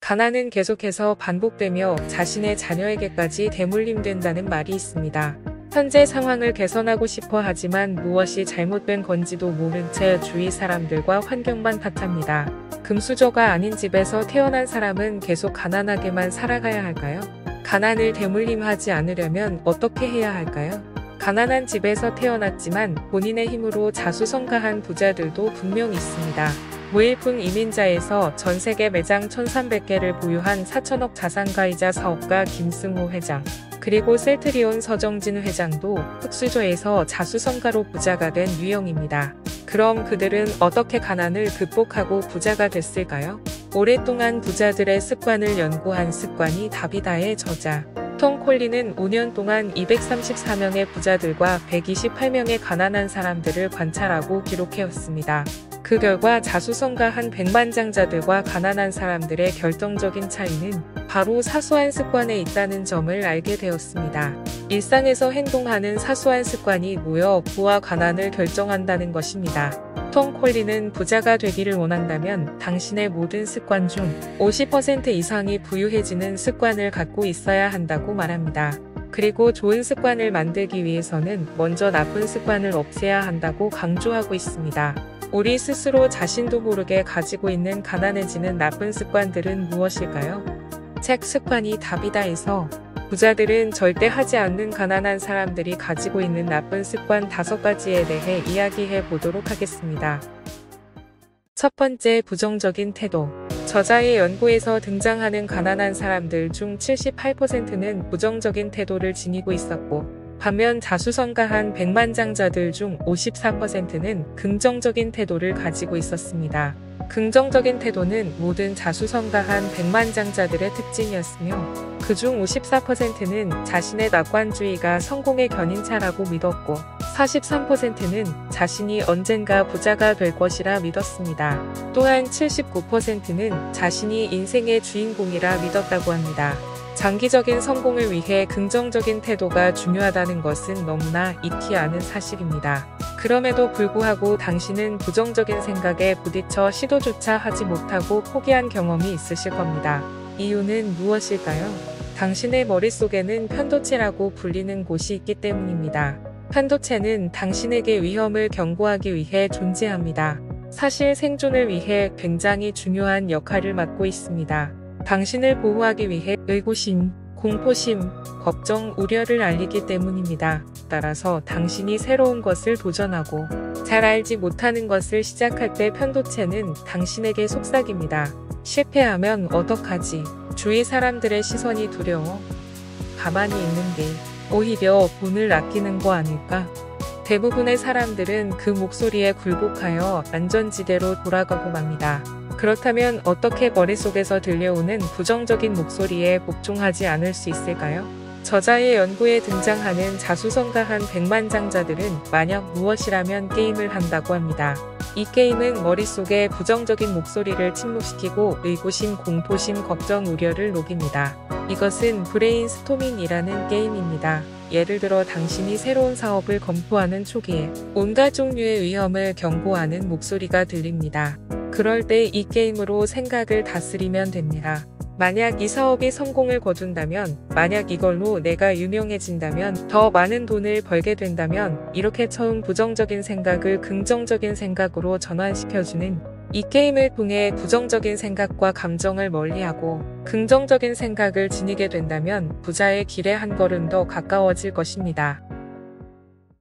가난은 계속해서 반복되며 자신의 자녀에게까지 대물림된다는 말이 있습니다. 현재 상황을 개선하고 싶어 하지만 무엇이 잘못된 건지도 모른 채 주위 사람들과 환경만 탓합니다. 금수저가 아닌 집에서 태어난 사람은 계속 가난하게만 살아가야 할까요? 가난을 대물림하지 않으려면 어떻게 해야 할까요? 가난한 집에서 태어났지만 본인의 힘으로 자수성가한 부자들도 분명 있습니다. 무일푼 이민자에서 전세계 매장 1300개를 보유한 4천억 자산가이자 사업가 김승호 회장, 그리고 셀트리온 서정진 회장도 흑수저에서 자수성가로 부자가 된 유형입니다. 그럼 그들은 어떻게 가난을 극복하고 부자가 됐을까요? 오랫동안 부자들의 습관을 연구한 습관이 답이다의 저자 톰 콜리는 5년 동안 234명의 부자들과 128명의 가난한 사람들을 관찰하고 기록해왔습니다. 그 결과 자수성가한 백만장자들과 가난한 사람들의 결정적인 차이는 바로 사소한 습관에 있다는 점을 알게 되었습니다. 일상에서 행동하는 사소한 습관이 모여 부와 가난을 결정한다는 것입니다. 톰 콜리는 부자가 되기를 원한다면 당신의 모든 습관 중 50% 이상이 부유해지는 습관을 갖고 있어야 한다고 말합니다. 그리고 좋은 습관을 만들기 위해서는 먼저 나쁜 습관을 없애야 한다고 강조하고 있습니다. 우리 스스로 자신도 모르게 가지고 있는 가난해지는 나쁜 습관들은 무엇일까요? 책 습관이 답이다에서 부자들은 절대 하지 않는 가난한 사람들이 가지고 있는 나쁜 습관 5가지에 대해 이야기해 보도록 하겠습니다. 첫 번째, 부정적인 태도. 저자의 연구에서 등장하는 가난한 사람들 중 78%는 부정적인 태도를 지니고 있었고, 반면 자수성가한 백만장자들 중 54%는 긍정적인 태도를 가지고 있었습니다. 긍정적인 태도는 모든 자수성가한 백만장자들의 특징이었으며 그중 54%는 자신의 낙관주의가 성공의 견인차라고 믿었고 43%는 자신이 언젠가 부자가 될 것이라 믿었습니다. 또한 79%는 자신이 인생의 주인공이라 믿었다고 합니다. 장기적인 성공을 위해 긍정적인 태도가 중요하다는 것은 너무나 익히 아는 사실입니다. 그럼에도 불구하고 당신은 부정적인 생각에 부딪혀 시도조차 하지 못하고 포기한 경험이 있으실 겁니다. 이유는 무엇일까요? 당신의 머릿속에는 편도체라고 불리는 곳이 있기 때문입니다. 편도체는 당신에게 위험을 경고하기 위해 존재합니다. 사실 생존을 위해 굉장히 중요한 역할을 맡고 있습니다. 당신을 보호하기 위해 의구심, 공포심, 걱정, 우려를 알리기 때문입니다. 따라서 당신이 새로운 것을 도전하고 잘 알지 못하는 것을 시작할 때 편도체는 당신에게 속삭입니다. 실패하면 어떡하지? 주위 사람들의 시선이 두려워? 가만히 있는 게 오히려 돈을 아끼는 거 아닐까? 대부분의 사람들은 그 목소리에 굴복하여 안전지대로 돌아가고 맙니다. 그렇다면 어떻게 머릿속에서 들려오는 부정적인 목소리에 복종하지 않을 수 있을까요? 저자의 연구에 등장하는 자수성가한 백만장자들은 만약 무엇이라면 게임을 한다고 합니다. 이 게임은 머릿속에 부정적인 목소리를 침묵시키고 의구심, 공포심, 걱정, 우려를 녹입니다. 이것은 브레인스토밍이라는 게임입니다. 예를 들어 당신이 새로운 사업을 검토하는 초기에 온갖 종류의 위험을 경고하는 목소리가 들립니다. 그럴 때 이 게임으로 생각을 다스리면 됩니다. 만약 이 사업이 성공을 거둔다면, 만약 이걸로 내가 유명해진다면, 더 많은 돈을 벌게 된다면, 이렇게 처음 부정적인 생각을 긍정적인 생각으로 전환시켜주는 이 게임을 통해 부정적인 생각과 감정을 멀리하고 긍정적인 생각을 지니게 된다면 부자의 길에 한 걸음 더 가까워질 것입니다.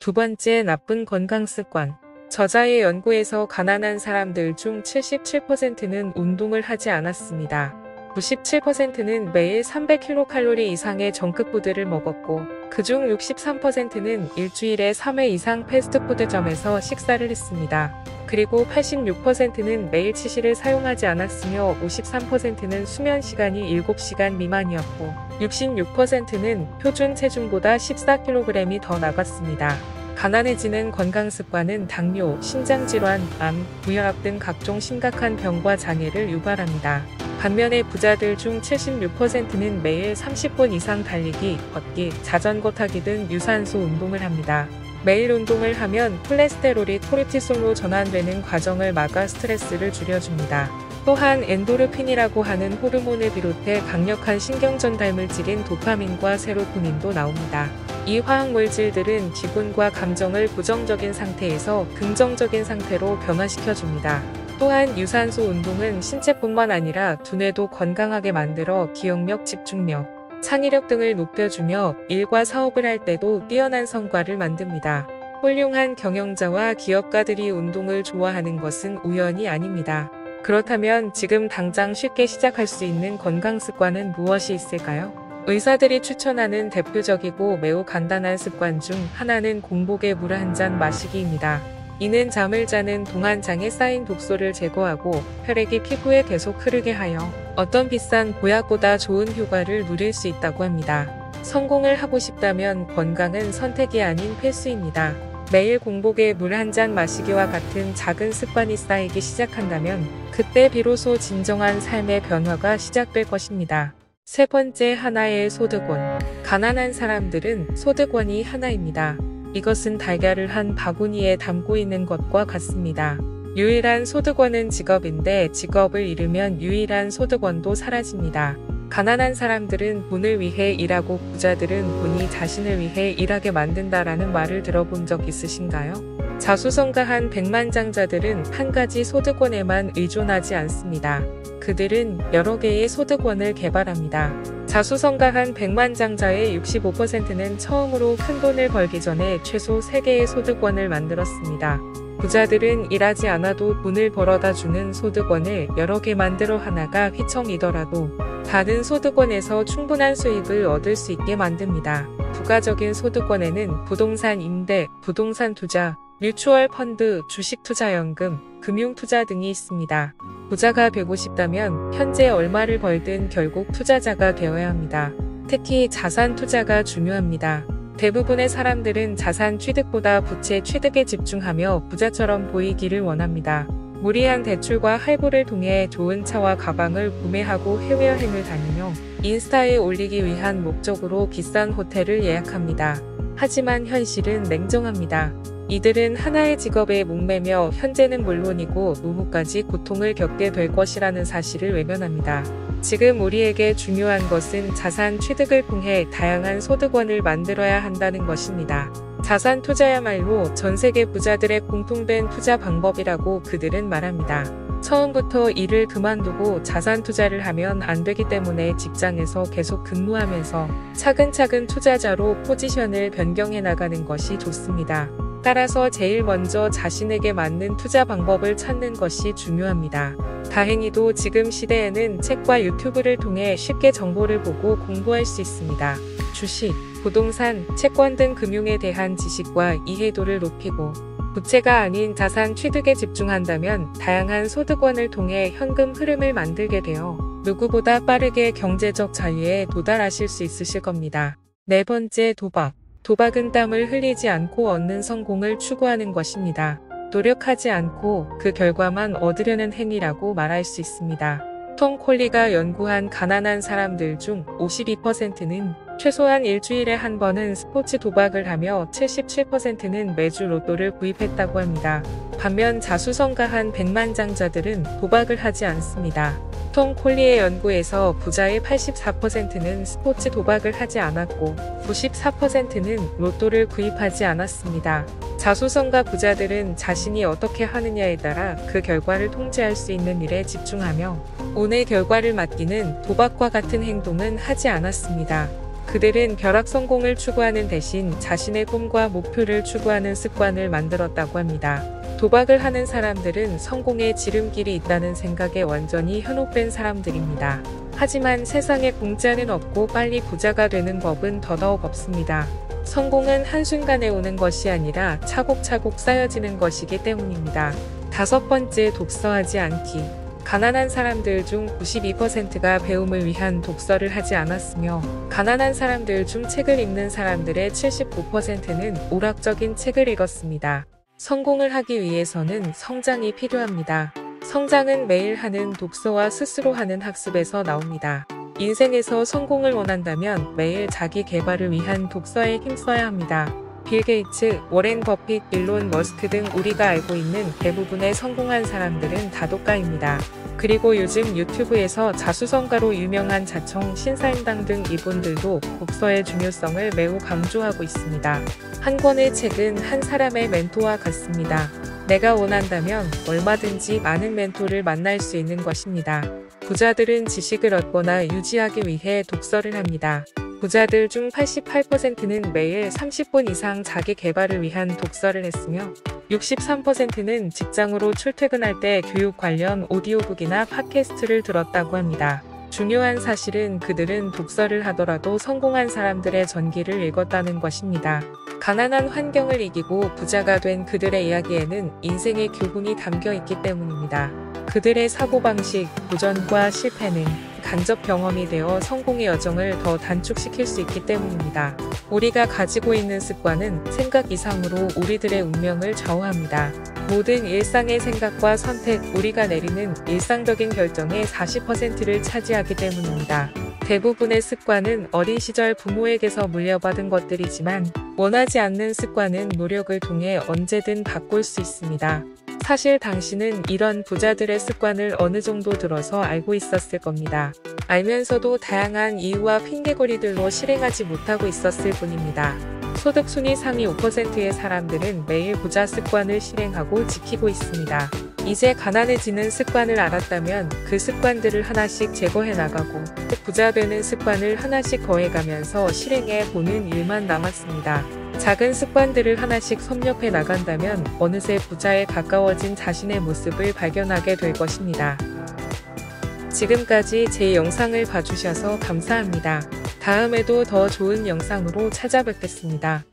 두 번째, 나쁜 건강 습관. 저자의 연구에서 가난한 사람들 중 77%는 운동을 하지 않았습니다. 97%는 매일 300kcal 이상의 정크푸드를 먹었고 그중 63%는 일주일에 3회 이상 패스트푸드점에서 식사를 했습니다. 그리고 86%는 매일 치실을 사용하지 않았으며 53%는 수면 시간이 7시간 미만이었고 66%는 표준 체중보다 14kg이 더 나갔습니다. 가난해지는 건강 습관은 당뇨, 심장질환, 암, 고혈압 등 각종 심각한 병과 장애를 유발합니다. 반면에 부자들 중 76%는 매일 30분 이상 달리기, 걷기, 자전거 타기 등 유산소 운동을 합니다. 매일 운동을 하면 콜레스테롤이 코르티솔로 전환되는 과정을 막아 스트레스를 줄여줍니다. 또한 엔도르핀이라고 하는 호르몬을 비롯해 강력한 신경전달 물질인 도파민과 세로토닌도 나옵니다. 이 화학물질들은 기분과 감정을 부정적인 상태에서 긍정적인 상태로 변화시켜줍니다. 또한 유산소 운동은 신체뿐만 아니라 두뇌도 건강하게 만들어 기억력, 집중력, 창의력 등을 높여주며 일과 사업을 할 때도 뛰어난 성과를 만듭니다. 훌륭한 경영자와 기업가들이 운동을 좋아하는 것은 우연이 아닙니다. 그렇다면 지금 당장 쉽게 시작할 수 있는 건강 습관은 무엇이 있을까요? 의사들이 추천하는 대표적이고 매우 간단한 습관 중 하나는 공복에 물 한 잔 마시기입니다. 이는 잠을 자는 동안 장에 쌓인 독소를 제거하고 혈액이 피부에 계속 흐르게 하여 어떤 비싼 보약보다 좋은 효과를 누릴 수 있다고 합니다. 성공을 하고 싶다면 건강은 선택이 아닌 필수입니다. 매일 공복에 물 한 잔 마시기와 같은 작은 습관이 쌓이기 시작한다면 그때 비로소 진정한 삶의 변화가 시작될 것입니다. 세 번째, 하나의 소득원. 가난한 사람들은 소득원이 하나입니다. 이것은 달걀을 한 바구니에 담고 있는 것과 같습니다. 유일한 소득원은 직업인데 직업을 잃으면 유일한 소득원도 사라집니다. 가난한 사람들은 돈을 위해 일하고 부자들은 돈이 자신을 위해 일하게 만든다라는 말을 들어본 적 있으신가요? 자수성가한 백만장자들은 한 가지 소득원에만 의존하지 않습니다. 그들은 여러 개의 소득원을 개발합니다. 자수성가한 백만장자의 65%는 처음으로 큰 돈을 벌기 전에 최소 3개의 소득원을 만들었습니다. 부자들은 일하지 않아도 돈을 벌어다 주는 소득원을 여러 개 만들어 하나가 휘청이더라도 다른 소득원에서 충분한 수익을 얻을 수 있게 만듭니다. 부가적인 소득원에는 부동산 임대, 부동산 투자, 뮤추얼 펀드, 주식투자연금, 금융투자 등이 있습니다. 부자가 되고 싶다면 현재 얼마를 벌든 결국 투자자가 되어야 합니다. 특히 자산 투자가 중요합니다. 대부분의 사람들은 자산 취득보다 부채 취득에 집중하며 부자처럼 보이기를 원합니다. 무리한 대출과 할부를 통해 좋은 차와 가방을 구매하고 해외여행을 다니며 인스타에 올리기 위한 목적으로 비싼 호텔을 예약합니다. 하지만 현실은 냉정합니다. 이들은 하나의 직업에 목매며 현재는 물론이고 노후까지 고통을 겪게 될 것이라는 사실을 외면합니다. 지금 우리에게 중요한 것은 자산 취득을 통해 다양한 소득원을 만들어야 한다는 것입니다. 자산 투자야말로 전 세계 부자들의 공통된 투자 방법이라고 그들은 말합니다. 처음부터 일을 그만두고 자산 투자를 하면 안 되기 때문에 직장에서 계속 근무하면서 차근차근 투자자로 포지션을 변경해 나가는 것이 좋습니다. 따라서 제일 먼저 자신에게 맞는 투자 방법을 찾는 것이 중요합니다. 다행히도 지금 시대에는 책과 유튜브를 통해 쉽게 정보를 보고 공부할 수 있습니다. 주식, 부동산, 채권 등 금융에 대한 지식과 이해도를 높이고 부채가 아닌 자산 취득에 집중한다면 다양한 소득원을 통해 현금 흐름을 만들게 되어 누구보다 빠르게 경제적 자유에 도달하실 수 있으실 겁니다. 네 번째, 도박. 도박은 땀을 흘리지 않고 얻는 성공을 추구하는 것입니다. 노력하지 않고 그 결과만 얻으려는 행위라고 말할 수 있습니다. 톰 콜리가 연구한 가난한 사람들 중 52%는 최소한 일주일에 한 번은 스포츠 도박을 하며 77%는 매주 로또를 구입했다고 합니다. 반면 자수성가한 백만장자들은 도박을 하지 않습니다. 톰 콜리의 연구에서 부자의 84%는 스포츠 도박을 하지 않았고 94%는 로또를 구입하지 않았습니다. 자수성가 부자들은 자신이 어떻게 하느냐에 따라 그 결과를 통제할 수 있는 일에 집중하며 오늘 결과를 맡기는 도박과 같은 행동은 하지 않았습니다. 그들은 벼락 성공을 추구하는 대신 자신의 꿈과 목표를 추구하는 습관을 만들었다고 합니다. 도박을 하는 사람들은 성공의 지름길이 있다는 생각에 완전히 현혹된 사람들입니다. 하지만 세상에 공짜는 없고 빨리 부자가 되는 법은 더더욱 없습니다. 성공은 한순간에 오는 것이 아니라 차곡차곡 쌓여지는 것이기 때문입니다. 다섯 번째, 독서하지 않기. 가난한 사람들 중 92%가 배움을 위한 독서를 하지 않았으며 가난한 사람들 중 책을 읽는 사람들의 79%는 오락적인 책을 읽었습니다. 성공을 하기 위해서는 성장이 필요합니다. 성장은 매일 하는 독서와 스스로 하는 학습에서 나옵니다. 인생에서 성공을 원한다면 매일 자기 개발을 위한 독서에 힘써야 합니다. 빌 게이츠, 워렌 버핏, 일론 머스크 등 우리가 알고 있는 대부분의 성공한 사람들은 다독가입니다. 그리고 요즘 유튜브에서 자수성가로 유명한 자청, 신사임당 등 이분들도 독서의 중요성을 매우 강조하고 있습니다. 한 권의 책은 한 사람의 멘토와 같습니다. 내가 원한다면 얼마든지 많은 멘토를 만날 수 있는 것입니다. 부자들은 지식을 얻거나 유지하기 위해 독서를 합니다. 부자들 중 88%는 매일 30분 이상 자기 개발을 위한 독서를 했으며 63%는 직장으로 출퇴근할 때 교육 관련 오디오북이나 팟캐스트를 들었다고 합니다. 중요한 사실은 그들은 독서를 하더라도 성공한 사람들의 전기를 읽었다는 것입니다. 가난한 환경을 이기고 부자가 된 그들의 이야기에는 인생의 교훈이 담겨 있기 때문입니다. 그들의 사고방식, 도전과 실패는 간접 경험이 되어 성공의 여정을 더 단축시킬 수 있기 때문입니다. 우리가 가지고 있는 습관은 생각 이상으로 우리들의 운명을 좌우합니다. 모든 일상의 생각과 선택, 우리가 내리는 일상적인 결정의 40%를 차지하기 때문입니다. 대부분의 습관은 어린 시절 부모에게서 물려받은 것들이지만 원하지 않는 습관은 노력을 통해 언제든 바꿀 수 있습니다. 사실 당신은 이런 부자들의 습관을 어느 정도 들어서 알고 있었을 겁니다. 알면서도 다양한 이유와 핑계거리들로 실행하지 못하고 있었을 뿐입니다. 소득 순위 상위 5%의 사람들은 매일 부자 습관을 실행하고 지키고 있습니다. 이제 가난해지는 습관을 알았다면 그 습관들을 하나씩 제거해 나가고 부자 되는 습관을 하나씩 더해가면서 실행해 보는 일만 남았습니다. 작은 습관들을 하나씩 섭렵해 나간다면 어느새 부자에 가까워진 자신의 모습을 발견하게 될 것입니다. 지금까지 제 영상을 봐주셔서 감사합니다. 다음에도 더 좋은 영상으로 찾아뵙겠습니다.